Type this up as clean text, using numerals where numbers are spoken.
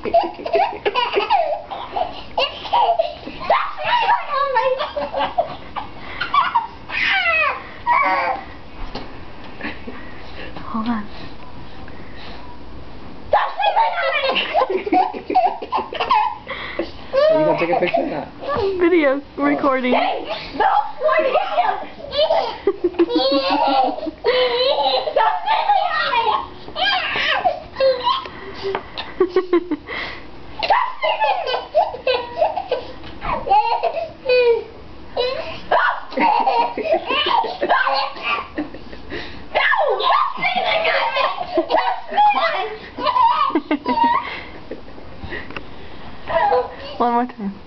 Hold on. Are you gonna take a picture of that? Video recording. No, One more time.